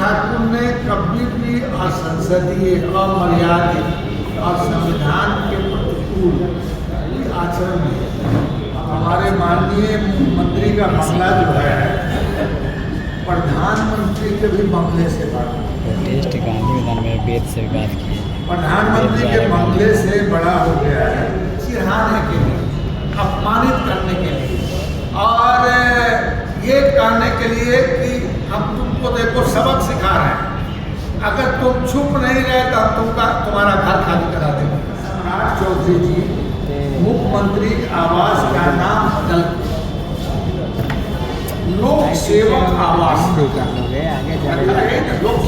ठाकुर ने कभी भी असंसदीय, अमर्यादित और संविधान के प्रतिकूल आचरण नहीं किया। हमारे माननीय मुख्यमंत्री का बंगला जो है प्रधानमंत्री के भी बंगले से बड़ा, प्रधानमंत्री के बंगले से बड़ा हो गया है, चिढ़ाने के लिए, अपमानित करने के लिए और ये कहने के लिए कि हम तुमको देखो सबक सिखा रहे हैं, अगर तुम चुप नहीं रहे तो हम तुम्हारा घर खाली करा देंगे। सम्राट चौधरी जी मुख्यमंत्री आवास का नाम बदल लोक सेवक आवास, लोक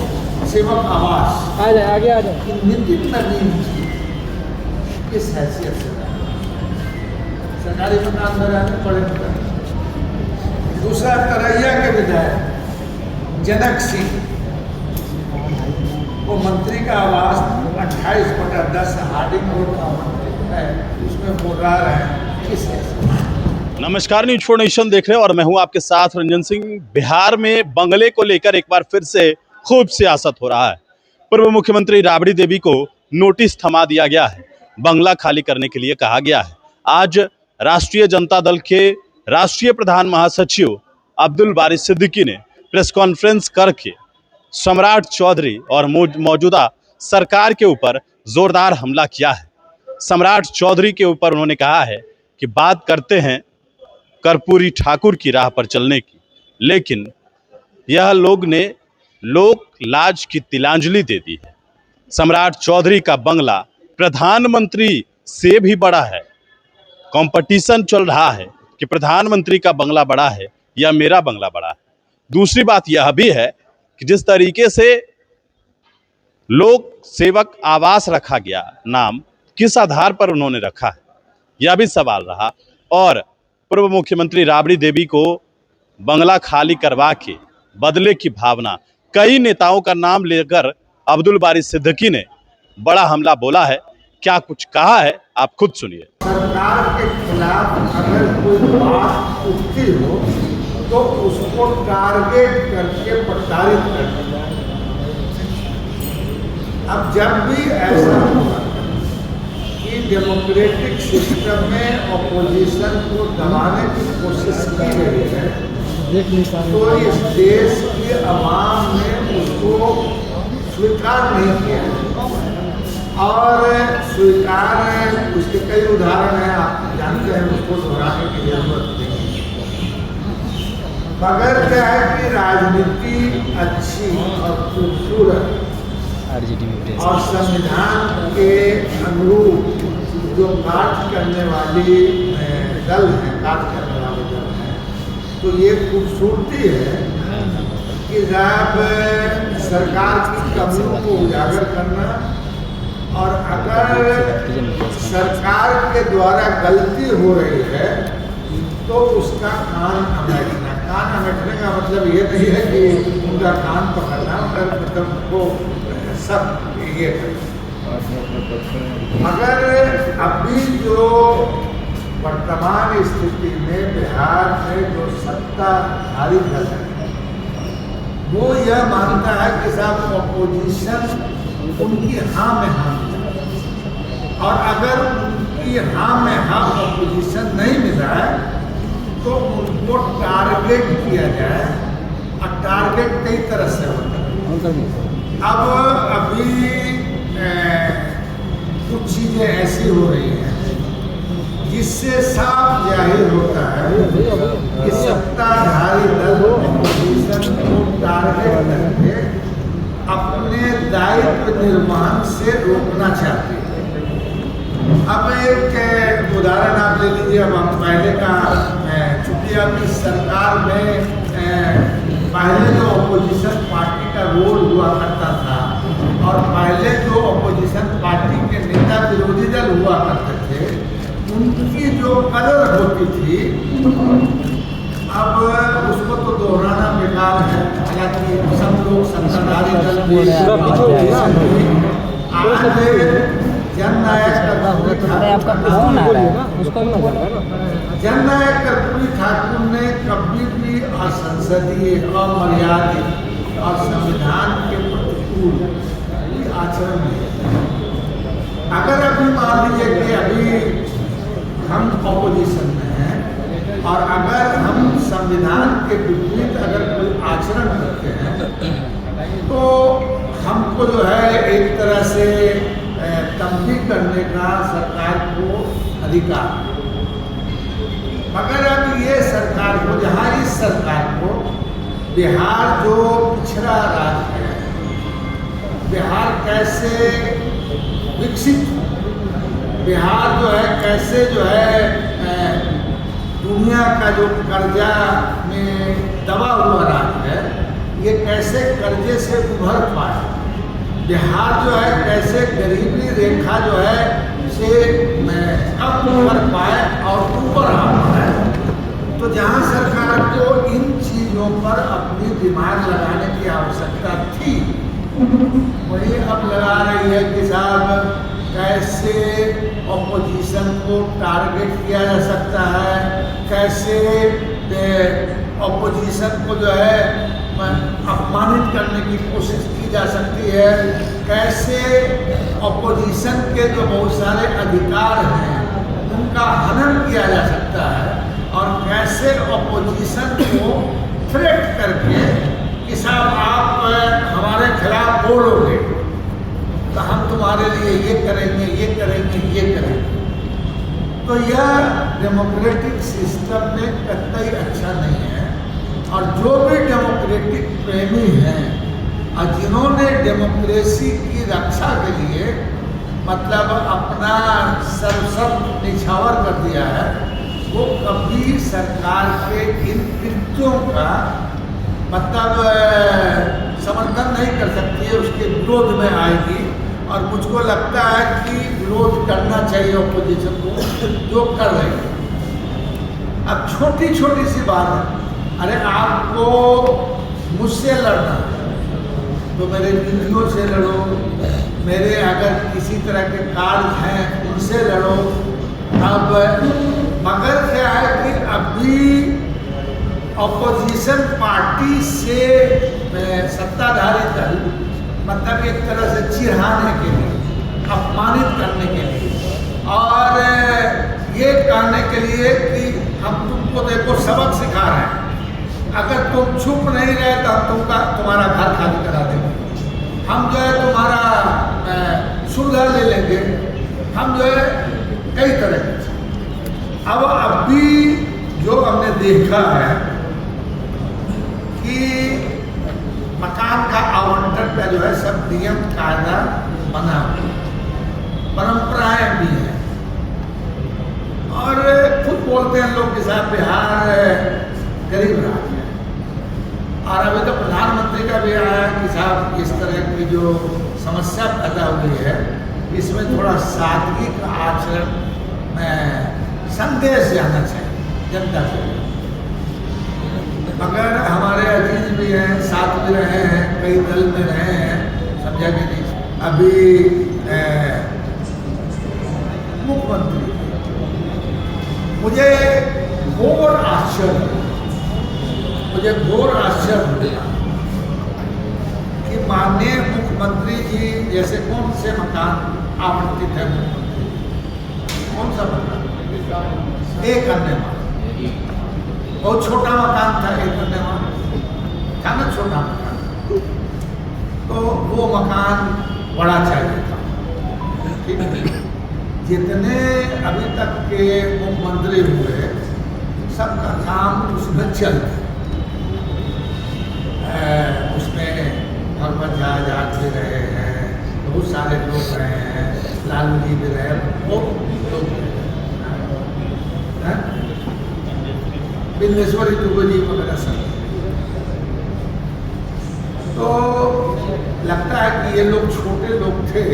सेवक आवास आगे नितिन नवीन जी किस हैसियत से सरकारी मकान में रहने पड़े। दूसरा तरैया के विधायक जनक सिंह, वो मंत्री का आवास 28/10 हार्डिंग रोड का मंत्री है, उसमें बोल रहा है किस हैसियत। नमस्कार, न्यूज फॉर नेशन देख रहे हैं और मैं हूं आपके साथ रंजन सिंह। बिहार में बंगले को लेकर एक बार फिर से खूब सियासत हो रहा है। पूर्व मुख्यमंत्री राबड़ी देवी को नोटिस थमा दिया गया है, बंगला खाली करने के लिए कहा गया है। आज राष्ट्रीय जनता दल के राष्ट्रीय प्रधान महासचिव अब्दुल बारी सिद्दीकी ने प्रेस कॉन्फ्रेंस करके सम्राट चौधरी और मौजूदा सरकार के ऊपर जोरदार हमला किया है। सम्राट चौधरी के ऊपर उन्होंने कहा है कि बात करते हैं कर्पूरी ठाकुर की राह पर चलने की, लेकिन यह लोग ने लोक लाज की तिलांजलि दे दी है। सम्राट चौधरी का बंगला प्रधानमंत्री से भी बड़ा है। कंपटीशन चल रहा है कि प्रधानमंत्री का बंगला बड़ा है या मेरा बंगला बड़ा है। दूसरी बात यह भी है कि जिस तरीके से लोक सेवक आवास रखा गया नाम, किस आधार पर उन्होंने रखा है, यह भी सवाल रहा। और पूर्व मुख्यमंत्री राबड़ी देवी को बंगला खाली करवा के बदले की भावना, कई नेताओं का नाम लेकर अब्दुल बारी सिद्दीकी ने बड़ा हमला बोला है। क्या कुछ कहा है आप खुद सुनिए। सरकार के खिलाफ अगर कोई बात उठती हो तो उसको टारगेट करके प्रताड़ित करना। अब जब भी ऐसा होगा कि डेमोक्रेटिक सिस्टम में ऑपोजिशन को दबाने की कोशिश की गई है तो इस देश के अवाम ने उसको स्वीकार नहीं किया और स्वीकार, उसके कई उदाहरण हैं, आप जानते हैं, उसको दोहराने की जरूरत नहीं। मगर क्या है कि राजनीति अच्छी और खूबसूरत और संविधान के अनुरूप जो कार्य करने वाली दल है, कार्य करने वाले दल हैं, तो ये खूबसूरती है कि जब सरकार की कमियों को उजागर करना और अगर सरकार के द्वारा गलती हो रही है तो उसका कान अमेटना। कान अमेटने का मतलब ये नहीं है कि उनका कान पकड़ना, मतलब वो सब ये मगर अभी जो वर्तमान स्थिति में बिहार में जो सत्ताधारी दल है वो यह मानता है कि साहब ऑपोजिशन उनकी हाँ में हाँ, और अगर उनकी हाँ में हाँ ऑपोजिशन नहीं मिला है तो उनको टारगेट किया जाए, और टारगेट कई तरह से होता है। अब अभी कुछ चीज़ें ऐसी हो रही हैं जिससे साफ जाहिर होता है कि सत्ताधारी दल ऑपोजिशन को टारगेट करके अपने दायित्व निर्वहन से रोकना चाहते हैं। अब एक उदाहरण आप ले लीजिए। अब हम पहले का, चूंकि अभी सरकार में पहले जो ऑपोजिशन पार्टी का रोल हुआ करता था और पहले जो ऑपोजिशन पार्टी के नेता विरोधी दल हुआ करते थे, उनकी जो कदर होती थी अब उसको तो दोहराना बेकार है। हालांकि सब लोग सत्ताधारी दल जननायक कर्पूरी ठाकुर ने कभी भी असंसदीय, अमर्यादित और संविधान के प्रतिकूल आचरण नहीं है। अगर अभी मान लीजिए कि अभी हम ऑपोजिशन में हैं और अगर हम संविधान के विपरीत अगर कोई आचरण करते हैं तो हमको जो है एक तरह से तंबी करने का सरकार को अधिकार है। मगर अब ये सरकार को, जहाँ इस सरकार को बिहार जो पिछड़ा राज्य है, बिहार कैसे विकसित हो, बिहार जो है कैसे जो है दुनिया का जो कर्जा में दबा हुआ राज्य है, ये कैसे कर्जे से उभर पाए, बिहार जो है कैसे गरीबी रेखा जो है से कम कर पाए और ऊपर आ पाए। तो जहाँ सरकार को इन चीज़ों पर अपनी दिमाग लगाने की आवश्यकता थी, वही अब लगा रही है कि साहब कैसे ऑपोजिशन को टारगेट किया जा सकता है, कैसे ऑपोजिशन को जो है अपमानित करने की कोशिश की जा सकती है, कैसे ऑपोजिशन के जो बहुत सारे अधिकार हैं उनका हनन किया जा सकता है, और कैसे ऑपोजिशन को थ्रेट करके कि साहब आप हमारे खिलाफ बोलोगे तो हम तुम्हारे लिए ये करेंगे, ये करेंगे, ये करेंगे। तो यह डेमोक्रेटिक सिस्टम में कतई अच्छा नहीं है। और जो भी डेमोक्रेटिक प्रेमी हैं और जिन्होंने डेमोक्रेसी की रक्षा के लिए मतलब अपना सर्वस्व निछावर कर दिया है, वो कभी सरकार के इन कृत्यों का मतलब समर्थन नहीं कर सकती है, उसके विरोध में आएगी। और मुझको लगता है कि विरोध करना चाहिए ऑपोजिशन को, जो कर रही है। अब छोटी छोटी सी बात है, अरे आपको मुझसे लड़ना तो मेरे दीदियों से लड़ो, मेरे अगर किसी तरह के कार्य हैं उनसे लड़ो। अब मगर क्या है कि अभी ऑपोजिशन पार्टी से सत्ताधारी दल मतलब एक तरह से चिढ़ाने के लिए, अपमानित करने के लिए और ये कहने के लिए कि हम तुमको देखो सबक सिखा रहे हैं, अगर तुम चुप नहीं रहे तो हम तुम्हारा घर खाली करा देंगे, हम जो है तुम्हारा सुविधा ले लेंगे, हम जो है कई तरह के। अब अभी जो हमने देखा है कि मकान का आवंटन का जो है सब नियम कायदा बना, परंपराएं भी हैं और खुद बोलते हैं लोग कि साहब बिहार गरीब राज्य है। और अभी तो प्रधानमंत्री का भी आया कि साहब इस तरह की जो समस्या पैदा हुई है इसमें थोड़ा सादगी का आचरण में संदेश जाना चाहिए जनता से। मगर हमारे अजीज भी हैं, साथ भी रहे हैं, कई दल में रहे हैं, समझा कि नहीं। अभी मुख्यमंत्री मुझे घोर आश्चर्य हुआ कि माननीय मुख्यमंत्री जी जैसे कौन से मकान आवंटित है मुख्यमंत्री, कौन सा मकान, एक अन्य मकान, बहुत छोटा मकान था, एक अन्य मकान था ना, छोटा मकान, तो वो मकान बड़ा चाहिए था। ठीक है, जितने अभी तक के मुख्यमंत्री हुए सबका काम उसमें चलता, उसमें हरमत जहाज भी रहे हैं, बहुत सारे लोग रहे हैं, लालू जी भी रहे, बहुत लोग हैं, बिंदेश्वरी दुबे जी वगैरह सब। तो लगता है कि ये लोग छोटे लोग थे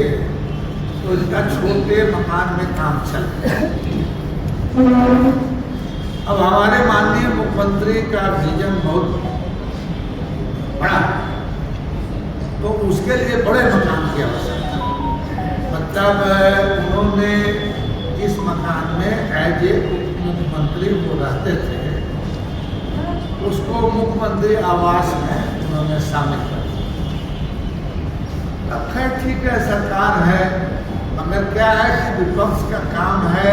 तो इनका छोटे मकान में काम चल रहा। अब हमारे माननीय मुख्यमंत्री का विजन बहुत बड़ा, तो उसके लिए बड़े मकान की आवश्यकता। मतलब उन्होंने इस मकान में एज ए मुख्यमंत्री वो रहते थे, उसको मुख्यमंत्री आवास में उन्होंने शामिल कर दिया। अब खैर ठीक है, सरकार है, मगर क्या है कि विपक्ष का काम है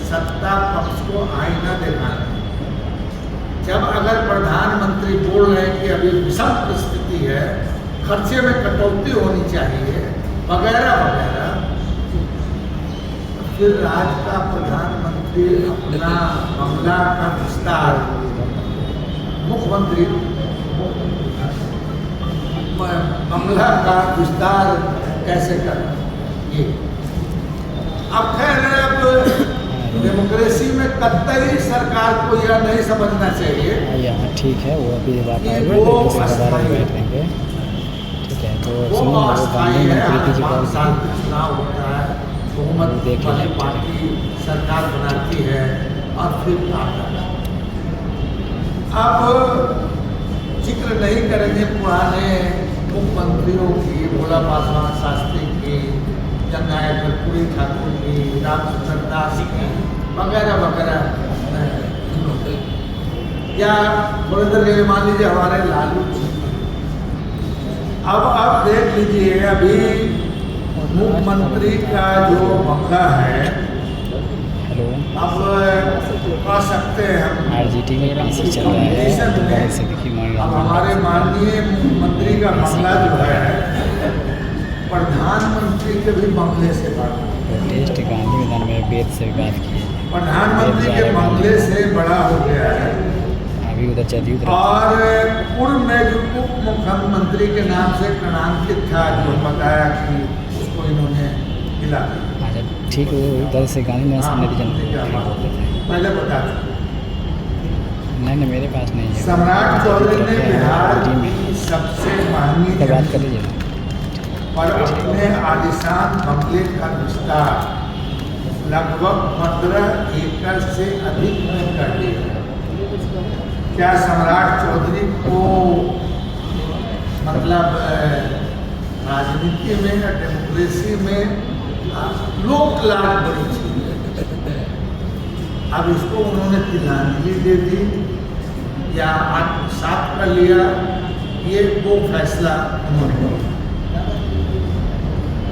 सत्ता पक्ष को आईना दिखाना। जब अगर प्रधानमंत्री बोल रहे हैं कि अभी विषम परिस्थिति है, खर्चे में कटौती होनी चाहिए वगैरह वगैरह, फिर राज्य का प्रधानमंत्री अपना बंगला का विस्तार, मुख्यमंत्री बंगला का विस्तार कैसे करना ये। अब खैर, अब डेमोक्रेसी में कतई सरकार को यह नहीं समझना चाहिए। यहाँ ठीक है, वो अभी बात ये आएगी, वो उसके बाद अस्थायी बैठ लेंगे। ठीक है, तो वो सुनिए, वो अस्थायी गांधी है। मंत्री की 5 साल बात में चुनाव होता है, बहुमत देख वाली लीजिए। पार्टी सरकार बनाती है और फिर आता है। अब जिक्र नहीं करेंगे पुराने मुख्यमंत्रियों की, भोला पासवान शास्त्री की, जननायक कर्पूरी ठाकुर की, रामचंद्र दास की वगैरह वगैरह, या थोड़ी देर के लिए मान लीजिए हमारे लालू जी। अब देख लीजिए, अभी मुख्यमंत्री का जो बंगला है, हेलो, अब कह सकते हैं हम आरजीटी में पीसी चल रहा है, तो गाइड से देखिए अब हमारे माननीय मुख्यमंत्री का बंगला जो है प्रधानमंत्री के भी बंगले से बड़ा, टेस्ट गांधी मैदान में वेद से भी बात की है। प्रधानमंत्री के बंगले से बड़ा हो गया है। अभी उधर चलिए, उधर और पूर्व में जो उप मुख्यमंत्री के नाम से कणांकित था, जो बताया कि उसको इन्होंने मिला। अच्छा ठीक है, उधर से गांधी मैदान सामने भी जनता पहले बता दें, नहीं मेरे पास नहीं है। सम्राट चौधरी ने बिहार की सबसे महंगी तो बात कर लीजिए। पर अपने आलिशान बंगले का विस्तार लगभग 15 एकड़ से अधिक में कर दिया। क्या सम्राट चौधरी को मतलब राजनीति में या डेमोक्रेसी में लोक लाभ बड़ी चीज है। अब इसको उन्होंने तिलांजलि दे दी या आत्मसात कर लिया, ये वो फैसला उन्होंने किया।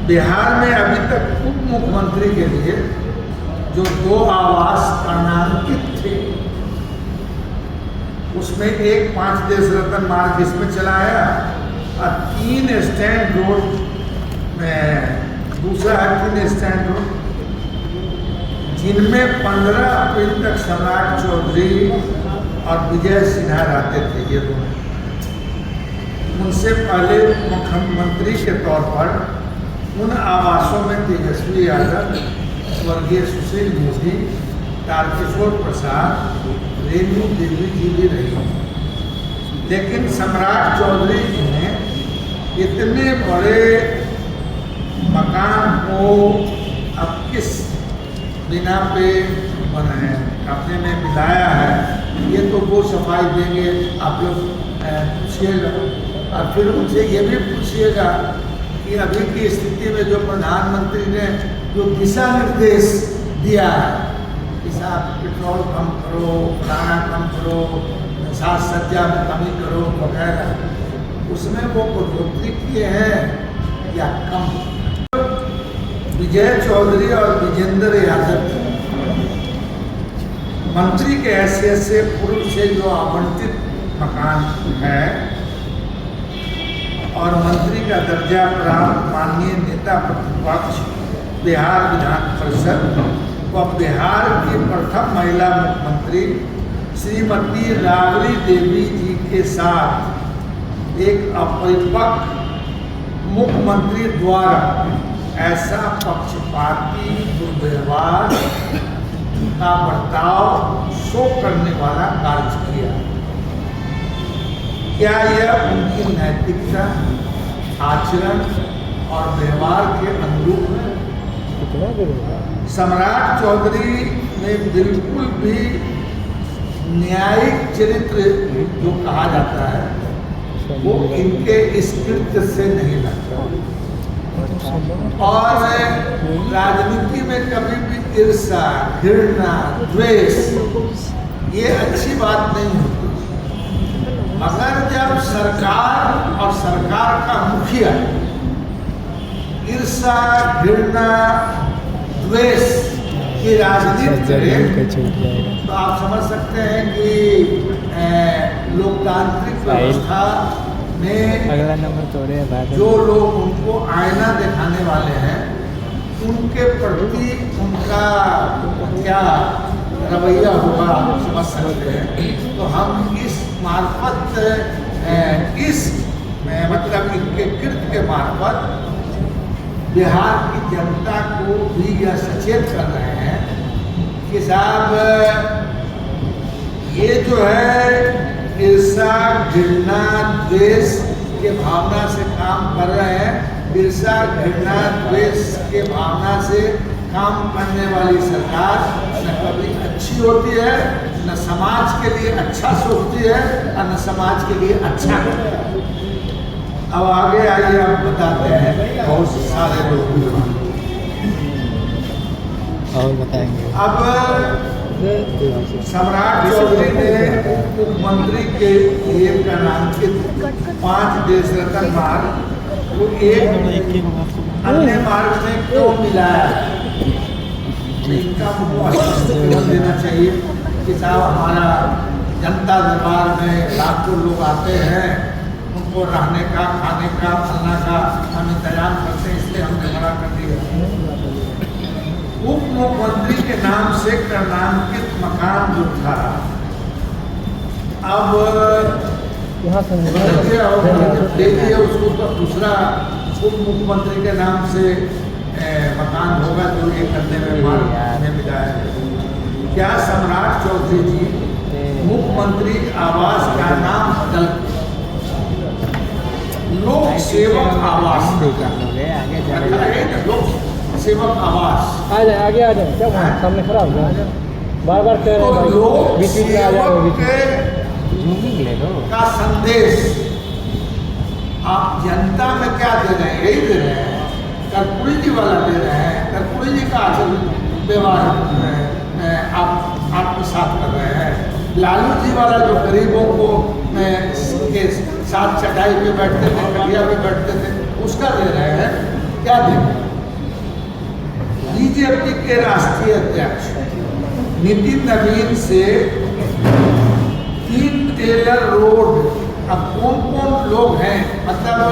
बिहार में अभी तक उप मुख्यमंत्री के लिए जो 2 आवास नामांकित थे, उसमें एक 5 देश रत्न मार्ग इसमें चलाया और 3 स्टैंड रोड में, दूसरा है 3 स्टैंड रोड, जिनमें 15 अप्रैल तक सम्राट चौधरी और विजय सिन्हा रहते थे। ये दोनों उनसे पहले मुख्यमंत्री के तौर पर उन आवासों में तेजस्वी यादव, स्वर्गीय सुशील मोदी, तारकिशोर प्रसाद, रेणु देवी जी भी रही। लेकिन सम्राट चौधरी जी ने इतने बड़े मकान को अब किस बिना पे अपने में मिलाया है, ये तो वो सफाई देंगे। आप लोग पूछिएगा और फिर उनसे ये भी पूछिएगा कि अभी की स्थिति में जो प्रधानमंत्री ने जो दिशा निर्देश दिया है कि साहब पेट्रोल कम करो, खाना कम करो, साज सज्जा में कमी करो वगैरह, उसमें वो बढ़ोतरी किए हैं या कम। विजय चौधरी और विजेंद्र यादव मंत्री के हैसियत से पूर्व से जो आवंटित मकान है और मंत्री का दर्जा प्राप्त माननीय नेता प्रतिपक्ष बिहार विधान परिषद व बिहार की प्रथम महिला मुख्यमंत्री श्रीमती राबड़ी देवी जी के साथ एक अपरिपक्व मुख्यमंत्री द्वारा ऐसा पक्षपाती दुर्व्यवहार का बर्ताव शो करने वाला कार्य किया। क्या यह उनकी नैतिकता, आचरण और व्यवहार के अनुरूप है? सम्राट चौधरी ने बिल्कुल भी न्यायिक चरित्र जो कहा जाता है वो इनके इस कृत्य से नहीं लगता। और राजनीति में कभी भी ईर्ष्या, घृणा, द्वेष ये अच्छी बात नहीं होती। मगर जब सरकार और सरकार का मुखिया ईर्ष्या, घृणा, द्वेष की राजनीति करे तो आप समझ सकते हैं कि लोकतांत्रिक व्यवस्था में अगला नंबर तोड़े जो लोग उनको आईना दिखाने वाले हैं उनके प्रति उनका क्या रवैया होगा आप समझ सकते हैं। तो हम इस मार्फत इस मतलब इनके कृत्य के मार्फत बिहार की जनता को भी यह सचेत कर रहे हैं कि साहब ये जो है ईर्ष्या, घृणा, द्वेष के भावना से काम कर रहे हैं। ईर्ष्या, घृणा, द्वेष के भावना से काम करने वाली सरकार न कभी अच्छी होती है, न समाज के लिए अच्छा सोचती है और न समाज के लिए अच्छा करती है। अब आगे आइए, आप बताते हैं बहुत सारे लोग और बताएंगे। अब सम्राट चौधरी ने मुख्यमंत्री के लिए नामांकित 5 देश रत्न मार्ग को एक अन्य मार्ग में क्यों मिलाया? इनका मुझको देना चाहिए कि साहब हमारा जनता दरबार में लाखों लोग आते हैं, उनको रहने का, खाने का, फलना का हम इंतजाम करते हैं, इसलिए हमने मना कर दिया। उप मुख्यमंत्री के नाम से नामांकित मकान जो था, अब दे दिए उसको, तो दूसरा उप मुख्यमंत्री के नाम से मकान होगा जो ये करने में मार्ग में मिला है। क्या सम्राट चौधरी जी मुख्यमंत्री आवास का नाम बदल लोक सेवक आवास लोक सेवक आवास आगे आ जाए, क्या सामने खड़ा हो जाए, बार बार कह रहे हैं लोक बीच बीच में आ सेवक जाए, ले लो का संदेश आप जनता में क्या दे रहे हैं? यही दे रहे हैं, कर्पूरी जी वाला दे रहे हैं। कर्पूरी जी का आचरण व्यवहार आप आपके साथ कर रहे हैं। लालू जी वाला जो गरीबों को के साथ चटाई पे बैठते थे, खटिया पे बैठते थे, उसका दे रहे हैं। क्या दें? बीजेपी के राष्ट्रीय अध्यक्ष नितिन नवीन से 3 टेलर रोड, अब कौन कौन लोग हैं? मतलब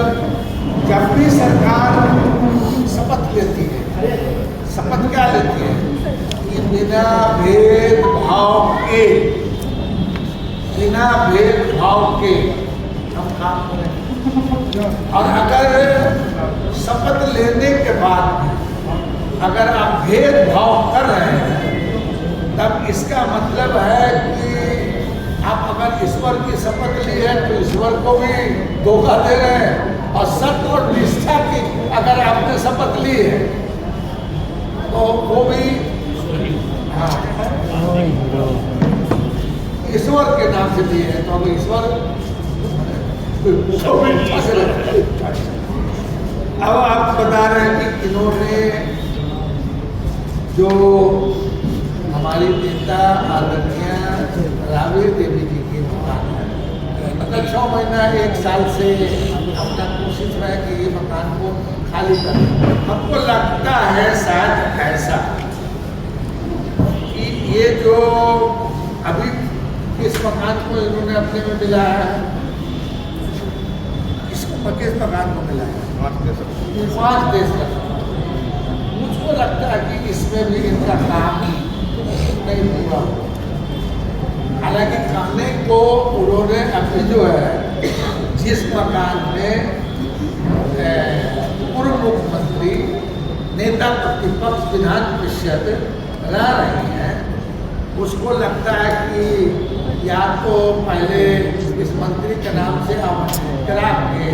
जब भी सरकार शपथ लेती है, शपथ क्या लेती है कि बिना भेदभाव के हम काम करें। और अगर शपथ लेने के बाद अगर आप भेदभाव कर रहे हैं, तब इसका मतलब है कि आप अगर ईश्वर की शपथ ली है तो ईश्वर को भी धोखा दे रहे हैं। और सत्य और निष्ठा की अगर आपने शपथ ली है तो वो भी ईश्वर के नाम से लिए है, तो अब ईश्वर अब आप बता रहे हैं कि इन्होंने जो हमारी नेता आदरणीय राबड़ी देवी जी की मकान है, मतलब 6 महीना 1 साल से अपना कोशिश है कि ये मकान को खाली करें। हमको लगता है शायद ऐसा कि ये जो अभी इस मकान को इन्होंने अपने में मिला है, इसको किस मकान को मिला है? 5 देश का। मुझको लगता है कि इसमें भी इनका काम नहीं पूरा हो। हालांकि खाने को उन्होंने अभी जो है जिस मकान में पूर्व मुख्यमंत्री नेता प्रतिपक्ष विधान परिषद रह रही हैं, उसको लगता है कि या तो पहले इस मंत्री के नाम से आवंटित करा के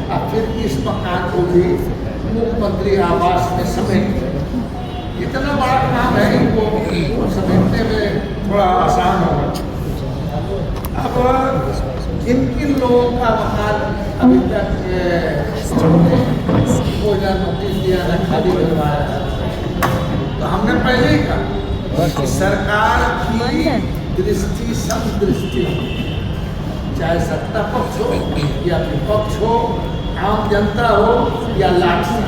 और फिर इस मकान को भी मुख्यमंत्री आवास में समेट, इतना बड़ा काम है, इनको समेटने में थोड़ा आसान होगा। अब किन किन लोगों का मकान अभी तक को नोटिस दिया है, खाली करवाया, तो हमने पहले ही कहा कि सरकार की दृष्टि समदृष्टि, चाहे सत्ता पक्ष हो या विपक्ष हो, आम जनता हो या लाठी,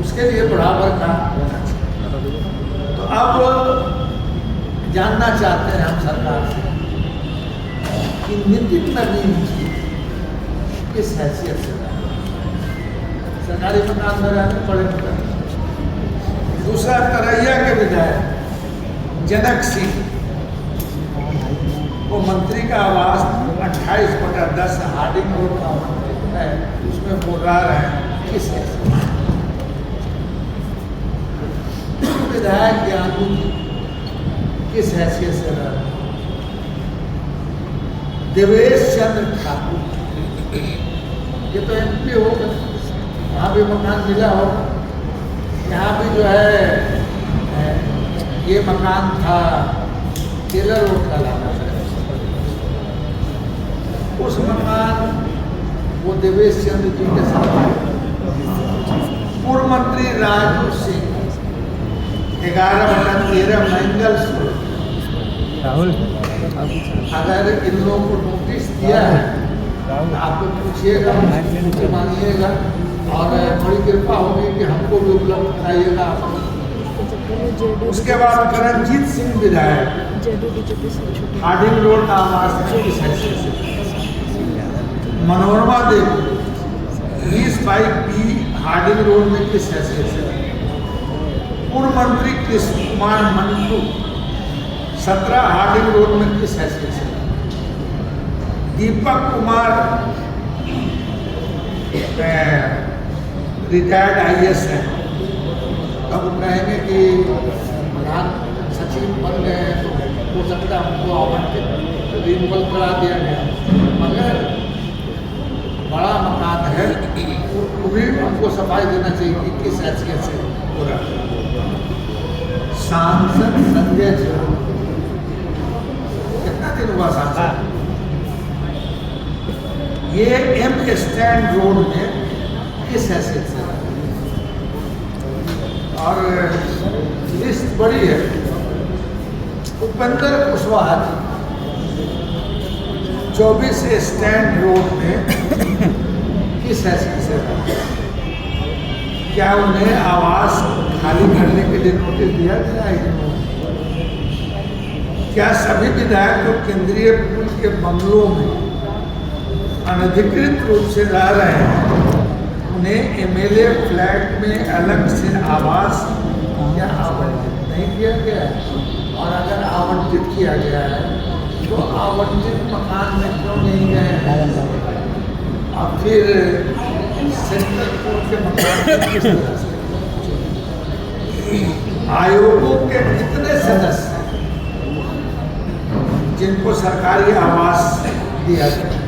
उसके लिए बराबर का होना चाहिए। तो अब जानना चाहते हैं हम सरकार से कि नितिन नवीन जी किस हैसियत से सरकारी मकान में रहने पड़े। दूसरा, तरैया के विधायक जनक सिंह, वो मंत्री का आवास 28/10 हार्डिंग रोड का है, उसमें बोल रहा है किस हैसियत। विधायक ज्ञानू जी किस हैसियत से रह रहे। देवेश चंद्र ठाकुर, ये तो MP होगा, वहाँ भी मकान मिला होगा। यहाँ भी जो है ये मकान था टेलर रोड का लाना, उस मकान वो देवेश चंद्र जी के साथ। पूर्व मंत्री राजू सिंह 11/13 मैंगल राहुल, अगर इन लोगों को नोटिस दिया है, आप लोग पूछिएगा, मानिएगा और बड़ी कृपा होगी कि हमको भी उपलब्ध कराइएगा। उसके बाद करणजीत सिंह विधायक हार्डिंग रोड का आवास किस हैसियत से। Manorama Devi 20/B Harding road में किस हैसियत से। पूर्व मंत्री कृष्ण कुमार मंटू 17 हार्डिंग रोड में किस हैसियत से। दीपक कुमार रिटायर्ड IAS है, अब कहेंगे कि प्रधान सचिव बन गए तो हो सकता है उनको आवंटित रिन्यूअल करा दिया गया, मगर बड़ा मकान है, वो भी उनको सफाई देना चाहिए कि किस हैसियत से हो रहा है। सांसद संजय झा, कितना दिन हुआ सांसद, ये M स्टैंड रोड में किस हैसियत से, और लिस्ट बड़ी है। उपेंद्र कुशवाहा 24 स्टैंड रोड में किस हैसियत से। क्या उन्हें आवास खाली करने के लिए नोटिस दिया गया है? क्या सभी विधायक जो केंद्रीय पुल के बंगलों में अनधिकृत रूप से रह रहे हैं, उन्हें MLA फ्लैट में अलग से आवास क्या आवंटित नहीं किया गया है? और अगर आवंटित किया गया है तो आवंटित मकान में क्यों नहीं गए हैं? और फिर सेंट्रल कोर्ट के मकान में किस तरह से। आयोगों के कितने सदस्य जिनको सरकारी आवास दिया गया,